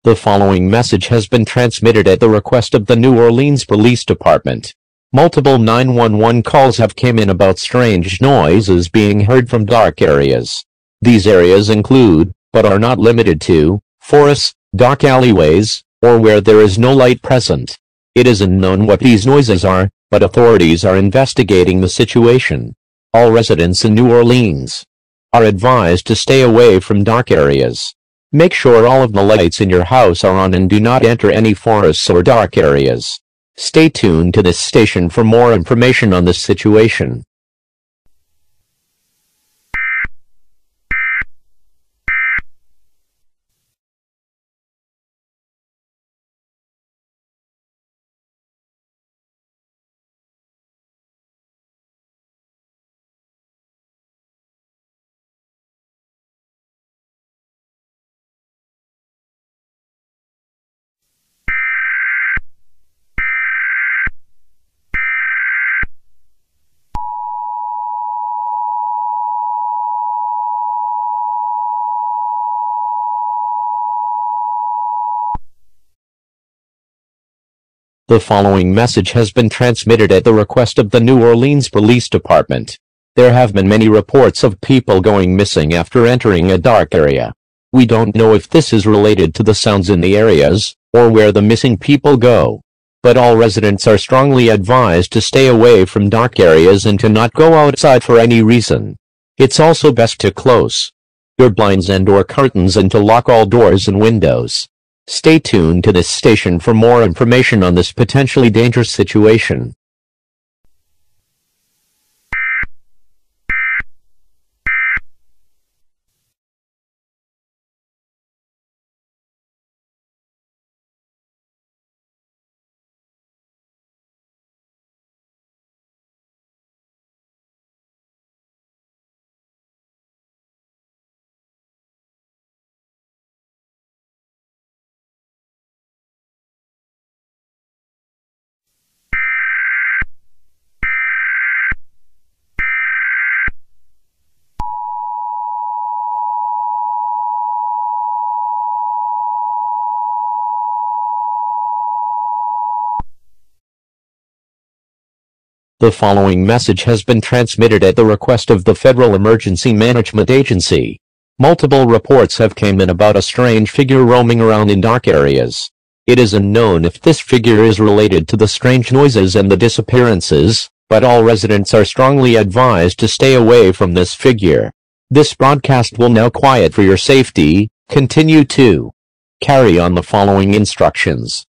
The following message has been transmitted at the request of the New Orleans Police Department. Multiple 911 calls have come in about strange noises being heard from dark areas. These areas include, but are not limited to, forests, dark alleyways, or where there is no light present. It is unknown what these noises are, but authorities are investigating the situation. All residents in New Orleans are advised to stay away from dark areas. Make sure all of the lights in your house are on and do not enter any forests or dark areas. Stay tuned to this station for more information on this situation. The following message has been transmitted at the request of the New Orleans Police Department. There have been many reports of people going missing after entering a dark area. We don't know if this is related to the sounds in the areas, or where the missing people go. But all residents are strongly advised to stay away from dark areas and to not go outside for any reason. It's also best to close your blinds and/or curtains and to lock all doors and windows. Stay tuned to this station for more information on this potentially dangerous situation. The following message has been transmitted at the request of the Federal Emergency Management Agency. Multiple reports have come in about a strange figure roaming around in dark areas. It is unknown if this figure is related to the strange noises and the disappearances, but all residents are strongly advised to stay away from this figure. This broadcast will now quiet for your safety. Continue to carry on the following instructions.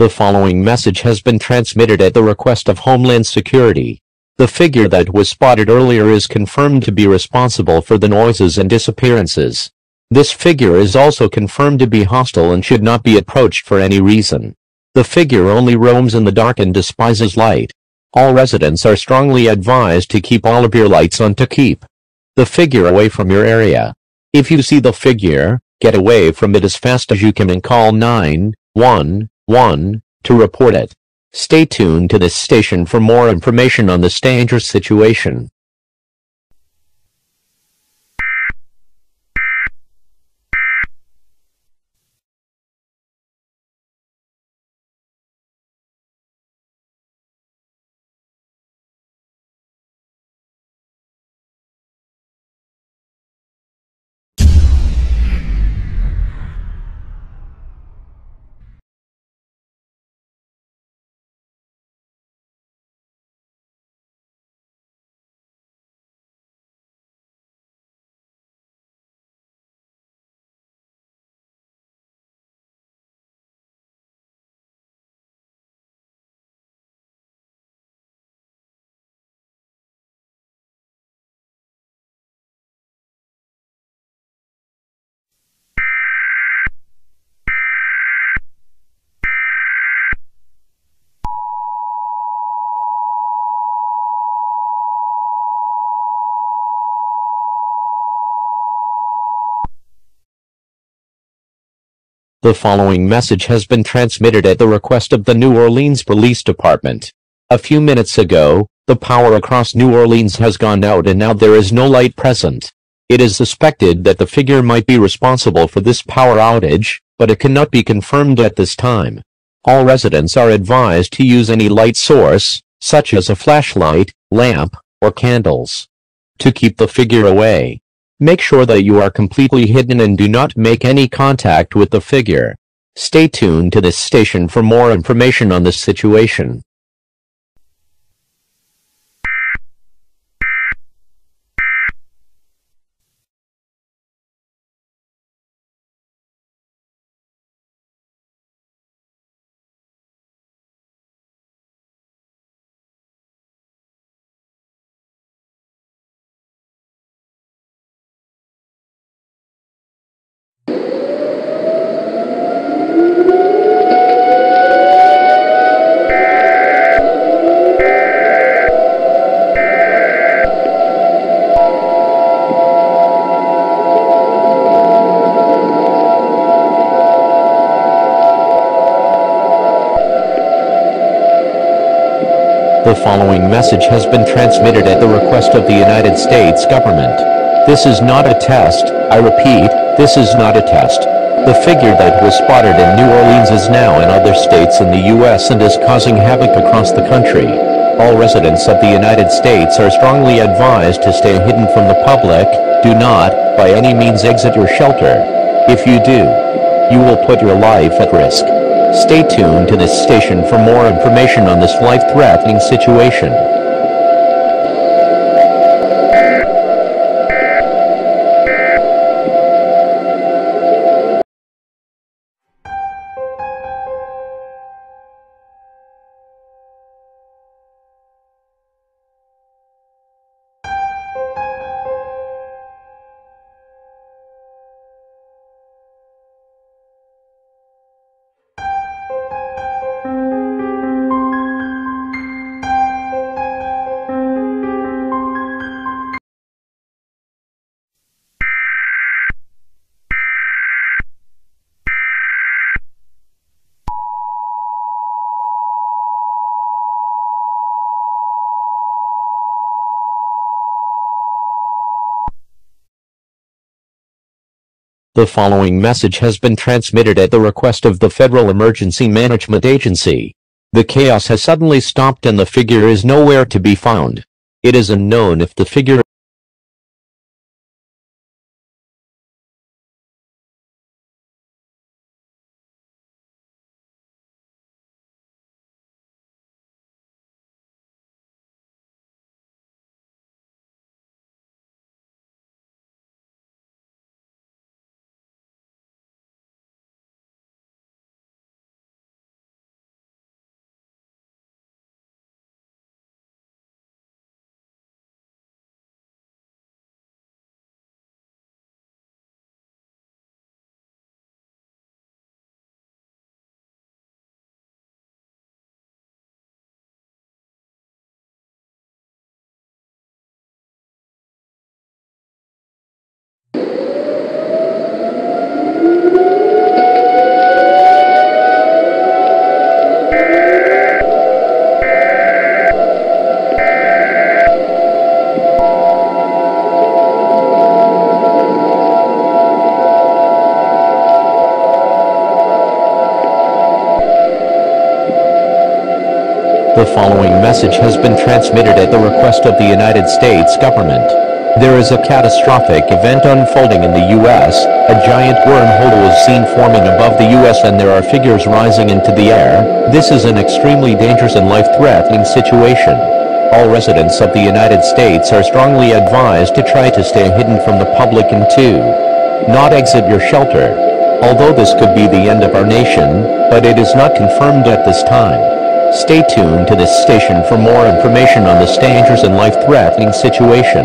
The following message has been transmitted at the request of Homeland Security. The figure that was spotted earlier is confirmed to be responsible for the noises and disappearances. This figure is also confirmed to be hostile and should not be approached for any reason. The figure only roams in the dark and despises light. All residents are strongly advised to keep all of your lights on to keep the figure away from your area. If you see the figure, get away from it as fast as you can and call 911 to report it. Stay tuned to this station for more information on this dangerous situation. The following message has been transmitted at the request of the New Orleans Police Department. A few minutes ago, the power across New Orleans has gone out and now there is no light present. It is suspected that the figure might be responsible for this power outage, but it cannot be confirmed at this time. All residents are advised to use any light source, such as a flashlight, lamp, or candles, to keep the figure away. Make sure that you are completely hidden and do not make any contact with the figure. Stay tuned to this station for more information on this situation. The following message has been transmitted at the request of the United States government. This is not a test. I repeat, this is not a test. The figure that was spotted in New Orleans is now in other states in the U.S. and is causing havoc across the country. All residents of the United States are strongly advised to stay hidden from the public. Do not, by any means, exit your shelter. If you do, you will put your life at risk. Stay tuned to this station for more information on this life-threatening situation. The following message has been transmitted at the request of the Federal Emergency Management Agency. The chaos has suddenly stopped and the figure is nowhere to be found. It is unknown if the figure following message has been transmitted at the request of the United States government. There is a catastrophic event unfolding in the U.S. A giant wormhole is seen forming above the U.S. and there are figures rising into the air. This is an extremely dangerous and life-threatening situation. All residents of the United States are strongly advised to try to stay hidden from the public and to not exit your shelter. Although this could be the end of our nation, but it is not confirmed at this time. Stay tuned to this station for more information on this dangerous and life-threatening situation.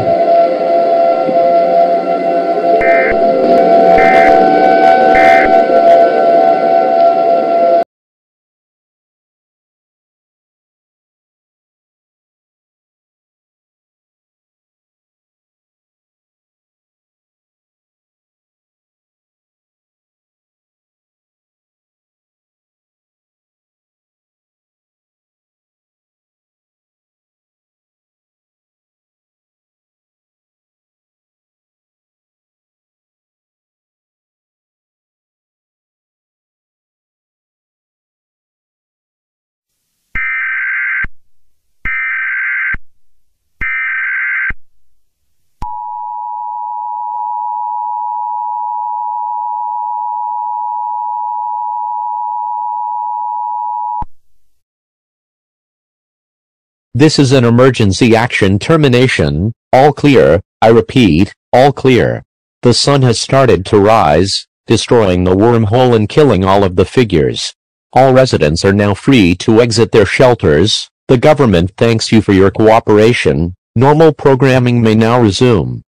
This is an emergency action termination. All clear. I repeat, all clear. The sun has started to rise, destroying the wormhole and killing all of the figures. All residents are now free to exit their shelters. The government thanks you for your cooperation. Normal programming may now resume.